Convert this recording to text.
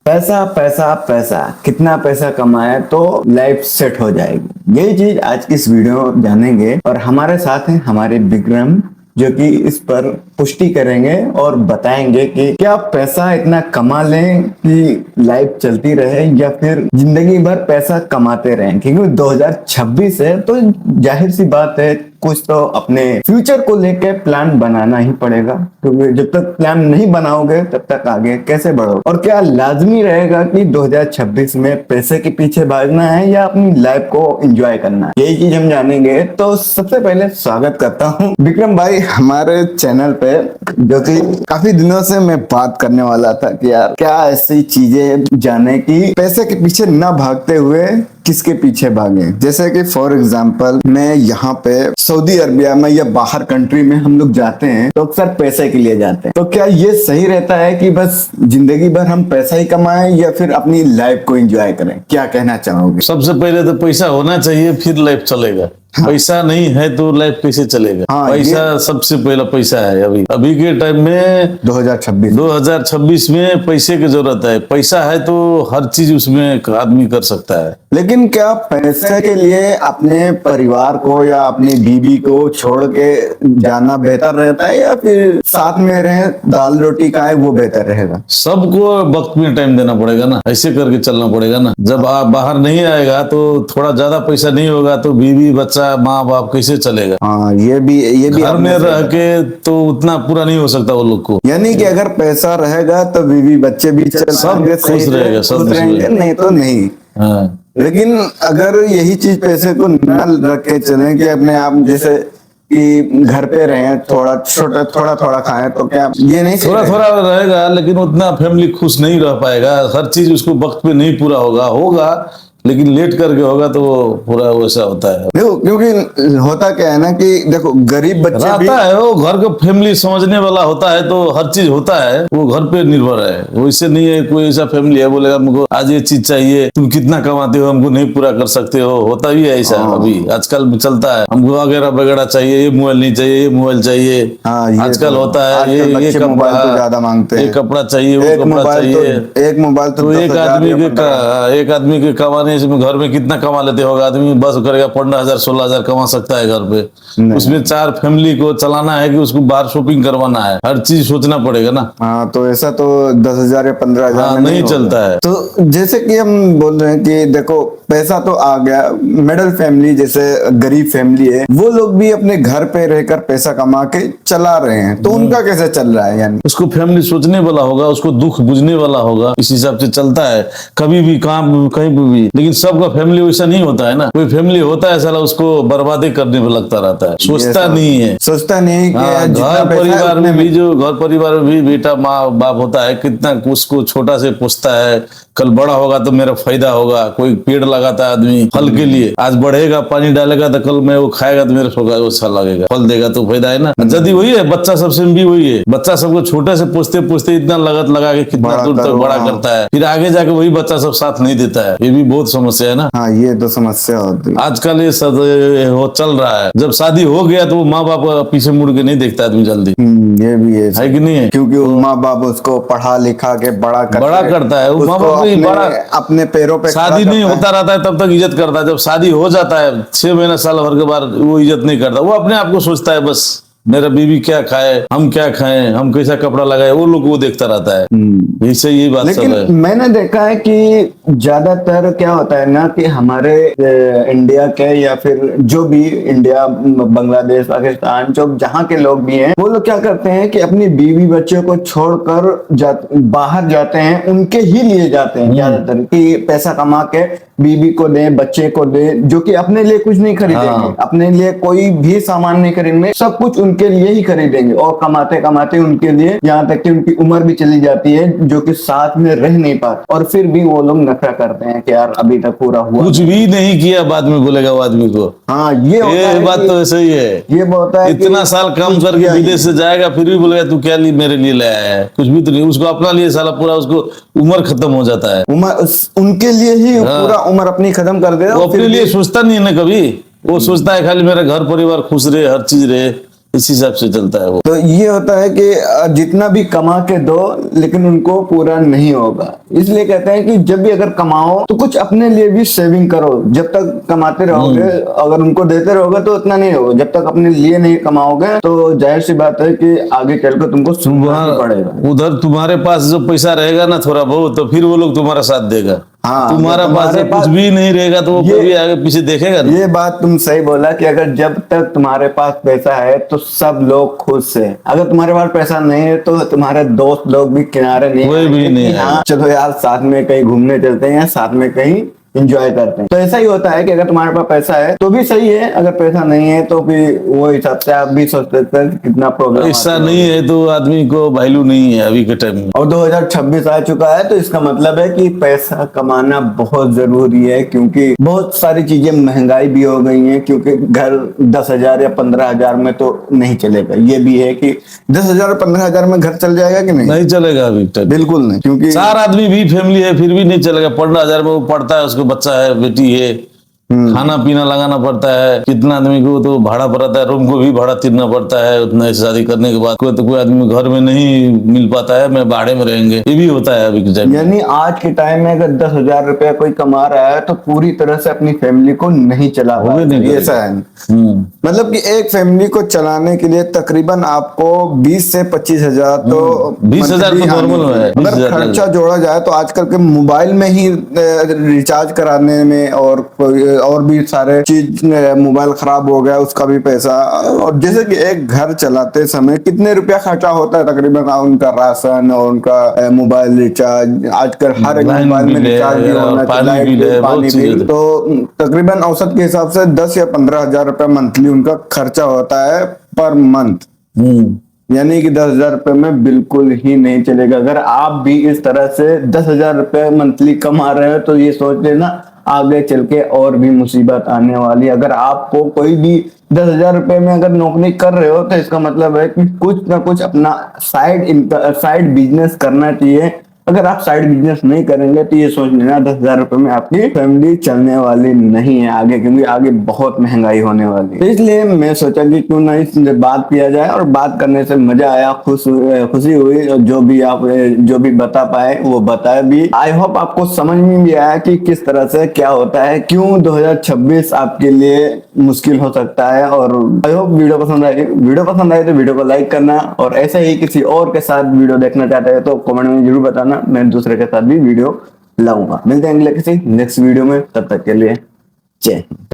पैसा पैसा पैसा, कितना पैसा कमाए तो लाइफ सेट हो जाएगी, यही चीज आज की इस वीडियो में जानेंगे। और हमारे साथ हैं हमारे विक्रम, जो कि इस पर पुष्टि करेंगे और बताएंगे कि क्या पैसा इतना कमा लें कि लाइफ चलती रहे या फिर जिंदगी भर पैसा कमाते रहें। क्योंकि 2026 है तो जाहिर सी बात है कुछ तो अपने फ्यूचर को लेके प्लान बनाना ही पड़ेगा, क्योंकि जब तक प्लान नहीं बनाओगे तब तक आगे कैसे बढ़ोगे। और क्या लाजमी रहेगा कि 2026 में पैसे के पीछे भागना है या अपनी लाइफ को एंजॉय करना है, यही चीज हम जानेंगे। तो सबसे पहले स्वागत करता हूँ विक्रम भाई हमारे चैनल पे, जो कि काफी दिनों से मैं बात करने वाला था कि यार क्या ऐसी चीजें जाने की पैसे के पीछे ना भागते हुए किसके पीछे भागे। जैसे कि फॉर एग्जांपल मैं यहाँ पे सऊदी अरबिया में या बाहर कंट्री में हम लोग जाते हैं तो अक्सर पैसे के लिए जाते हैं। तो क्या ये सही रहता है कि बस जिंदगी भर हम पैसा ही कमाएं या फिर अपनी लाइफ को एंजॉय करें? क्या कहना चाहोगे? सबसे पहले तो पैसा होना चाहिए, फिर लाइफ चलेगा। हाँ। पैसा नहीं है तो लाइफ कैसे चलेगा? हाँ, पैसा सबसे पहला पैसा है। अभी के टाइम में 2026 में पैसे की जरूरत है। पैसा है तो हर चीज उसमें आदमी कर सकता है। लेकिन क्या पैसे के लिए अपने परिवार को या अपनी बीबी को छोड़ के जाना बेहतर रहता है या फिर साथ में रहे दाल रोटी खाए वो बेहतर रहेगा? सबको वक्त में टाइम देना पड़ेगा ना, ऐसे करके चलना पड़ेगा ना। जब आप बाहर नहीं आएगा तो थोड़ा ज्यादा पैसा नहीं होगा तो बीवी बच्चा माँ बाप कैसे चलेगा? हाँ, ये भी घर में रह के तो उतना पूरा नहीं हो सकता वो लोग को। यानी कि अगर पैसा रहेगा तो बीवी बच्चे भी सब खुश रहेगा, सब रहेंगे, नहीं तो नहीं। हाँ। लेकिन अगर यही चीज पैसे को न रख के चले कि अपने आप जैसे कि घर पे रहे थोड़ा थोड़ा खाएं, तो क्या ये नहीं थोड़ा रहेगा लेकिन उतना फैमिली खुश नहीं रह पाएगा। हर चीज उसको वक्त पे नहीं पूरा होगा लेकिन लेट करके होगा तो पूरा वैसा होता है। देखो, क्योंकि होता क्या है ना कि देखो गरीब बच्चे भी है, वो घर का फैमिली समझने वाला होता है तो हर चीज होता है, वो घर पे निर्भर है। वैसे नहीं है कोई ऐसा फैमिली है बोलेगा हमको आज ये चीज चाहिए, तुम कितना कमाते हो हमको नहीं पूरा कर सकते हो। होता भी है ऐसा। अभी आजकल चलता है हमको वगैरह चाहिए, ये मोबाइल नहीं चाहिए, ये मोबाइल चाहिए। आजकल तो होता है ये कपड़ा ज्यादा मांगते हैं, ये कपड़ा चाहिए, वो कपड़ा चाहिए। एक मोबाइल तो एक आदमी के कमाने में घर में कितना कमा लेते होगा आदमी? बस करेगा 15,000 16,000 कमा सकता है घर पे। उसमें 4 फैमिली को चलाना है कि उसको बाहर शॉपिंग करवाना है, हर चीज सोचना पड़ेगा ना। हाँ, तो ऐसा तो 10,000 या 15,000 नहीं चलता है। तो जैसे कि हम बोल रहे हैं कि देखो पैसा तो आ गया, मिडिल फैमिली जैसे गरीब फैमिली है वो लोग भी अपने घर पे रहकर पैसा कमा के चला रहे हैं, तो उनका कैसे चल रहा है? यानी उसको फैमिली सोचने वाला होगा, उसको दुख बुझने वाला होगा, इस हिसाब से चलता है कभी भी काम कहीं भी। लेकिन सबका फैमिली वैसा नहीं होता है ना। कोई फैमिली होता है साला उसको बर्बादी करने में लगता रहता है, सोचता नहीं है घर परिवार में भी, जो घर परिवार में भी बेटा माँ बाप होता है कितना उसको छोटा से पूछता है, कल बड़ा होगा तो मेरा फायदा होगा। कोई पेड़ लगाता है आदमी फल के लिए, आज बढ़ेगा पानी डालेगा तो कल मैं वो खाएगा तो मेरे को अच्छा लगेगा, फल देगा तो फायदा है ना। यदि वही है बच्चा सबसे भी वही है, बच्चा सबको छोटे से पूछते इतना लागत लगा के कितना दूर तक बड़ा करता है, फिर आगे जाके वही बच्चा सब साथ नहीं देता है। ये भी बहुत समस्या है ना। हाँ, ये तो समस्या होती है आजकल। ये वो चल रहा है, जब शादी हो गया तो वो माँ बाप पीछे मुड़ के नहीं देखता आदमी जल्दी। ये भी है कि नहीं है? क्योंकि माँ बाप उसको पढ़ा लिखा के बड़ा करता है, माँ बाप अपने पैरों पे शादी नहीं होता रहता है तब तक इज्जत करता है। जब शादी हो जाता है 6 महीना साल भर के बाद वो इज्जत नहीं करता, वो अपने आप को सोचता है बस मेरा बीवी क्या खाए, हम क्या खाएं, हम कैसा कपड़ा लगाए, वो लोग वो देखता रहता है। इससे ये बात लेकिन सब है। मैंने देखा है कि ज्यादातर क्या होता है ना कि हमारे इंडिया के या फिर जो भी इंडिया बांग्लादेश पाकिस्तान जो जहाँ के लोग भी हैं वो लोग क्या करते हैं कि अपनी बीवी बच्चों को छोड़कर बाहर जाते हैं, उनके ही लिए जाते हैं ज्यादातर कि पैसा कमा के बीवी को दे, बच्चे को दे, जो कि अपने लिए कुछ नहीं खरीदेंगे। अपने लिए कोई भी सामान नहीं खरीदेंगे, सब कुछ उनके लिए ही खरीदेंगे। और कमाते कमाते उनके लिए यहाँ तक कि उनकी उम्र भी चली जाती है, जो कि साथ में रह नहीं पाते, और फिर भी वो लोग नखरा करते हैं कि यार अभी तक पूरा हुआ कुछ भी नहीं किया, बाद में बोलेगा वो आदमी को। हाँ, ये बात तो ऐसा ही है। ये होता है इतना साल काम करके विदेश से जाएगा फिर भी बोलेगा तू क्या मेरे लिए लाया है? कुछ भी तो नहीं, उसको अपना लिए साला पूरा उसको उम्र खत्म हो जाता है। उनके लिए ही पूरा उम्र अपनी खत्म कर दे। वो अपने लिए सोचता नहीं है ना कभी, वो सोचता है खाली मेरा घर परिवार खुश रहे, हर चीज रहे। इस हिसाब से चलता है वो। तो ये होता है कि जितना भी कमा के दो लेकिन उनको पूरा नहीं होगा, इसलिए कहते हैं कि जब भी अगर कमाओ तो कुछ अपने लिए भी सेविंग करो। जब तक कमाते रहोगे अगर उनको देते रहोगे तो उतना नहीं होगा, जब तक अपने लिए नहीं कमाओगे तो जाहिर सी बात है कि आगे चलकर तुमको सुनना ही पड़ेगा। उधर तुम्हारे पास जो पैसा रहेगा ना थोड़ा बहुत, तो फिर वो लोग तुम्हारा साथ देगा। हाँ, तुम्हारा पास कुछ भी नहीं रहेगा तो वो कभी आगे पीछे देखेगा ना। ये बात तुम सही बोला कि अगर जब तक तुम्हारे पास पैसा है तो सब लोग खुश है, अगर तुम्हारे पास पैसा नहीं है तो तुम्हारे दोस्त लोग भी किनारे नहीं कोई भी नहीं आएंगे। हाँ चलो यार साथ में कहीं घूमने चलते हैं, साथ में कहीं एंजॉय करते हैं। तो ऐसा ही होता है कि अगर तुम्हारे पास पैसा है तो भी सही है, अगर पैसा नहीं है तो फिर वो हिसाब से आप भी सोचते हैं कितना प्रॉब्लम। पैसा नहीं है तो आदमी को वैल्यू नहीं है अभी के टाइम में। और 2026 आ चुका है तो इसका मतलब है कि पैसा कमाना बहुत जरूरी है, क्योंकि बहुत सारी चीजें महंगाई भी हो गई हैं। क्योंकि घर 10,000 या 15,000 में तो नहीं चलेगा, ये भी है कि 10,000 15,000 में घर चल जाएगा कि नहीं? नहीं चलेगा अभी टाइम, बिल्कुल नहीं, क्योंकि 4 आदमी भी फैमिली है फिर भी नहीं चलेगा। 15,000 में वो पढ़ता है, उसको बच्चा है, बेटी है, खाना पीना लगाना पड़ता है। कितना आदमी को तो भाड़ा पड़ता है, रूम को भी भाड़ा तीरना पड़ता है। उतना शादी करने के बाद कोई आदमी घर में नहीं मिल पाता है, मैं भाड़े में रहेंगे, ये भी होता है अभी के टाइम। यानी आज के टाइम में अगर 10,000 रुपया कोई कमा रहा है तो पूरी तरह से अपनी फैमिली को नहीं चला पा रहा है। ऐसा है मतलब कि एक फैमिली को चलाने के लिए तकरीबन आपको 20 से 25,000 तो 20,000 तो नॉर्मल है। अगर खर्चा जोड़ा जाए तो आजकल के मोबाइल में ही रिचार्ज कराने में और भी सारे चीज, मोबाइल खराब हो गया उसका भी पैसा। और जैसे कि एक घर चलाते समय कितने रुपया खर्चा होता है तकरीबन, उनका राशन और उनका मोबाइल रिचार्ज, आजकल हर एक मोबाइल में रिचार्ज भी होना चाहिए, लाइट बिल, पानी बिल। तो तकरीबन औसत के हिसाब से 10 या 15,000 रुपया मंथली उनका खर्चा होता है पर मंथ। यानी कि 10,000 रुपए में बिल्कुल ही नहीं चलेगा। अगर आप भी इस तरह से 10,000 रुपए मंथली कमा रहे हो तो ये सोच लेना आगे चल के और भी मुसीबत आने वाली। अगर आपको कोई भी 10,000 रुपए में अगर नौकरी कर रहे हो तो इसका मतलब है कि कुछ ना कुछ अपना साइड बिजनेस करना चाहिए। अगर आप साइड बिजनेस नहीं करेंगे तो ये सोच लेना 10,000 रुपए में आपकी फैमिली चलने वाली नहीं है आगे, क्योंकि आगे बहुत महंगाई होने वाली है। तो इसलिए मैं सोचा कि क्यों ना इस बात किया जाए, और बात करने से मजा आया, खुशी हुई। जो भी बता पाए वो बताए भी। आई होप आपको समझ में भी आया कि किस तरह से क्या होता है, क्यों 2026 आपके लिए मुश्किल हो सकता है। और आई होप वीडियो पसंद आए तो वीडियो को लाइक करना, और ऐसे ही किसी और के साथ वीडियो देखना चाहते हैं तो कमेंट में जरूर बताना, मैं दूसरे के साथ भी वीडियो लाऊंगा। मिलते हैं अगले किसी नेक्स्ट वीडियो में, तब तक के लिए जय हिंद।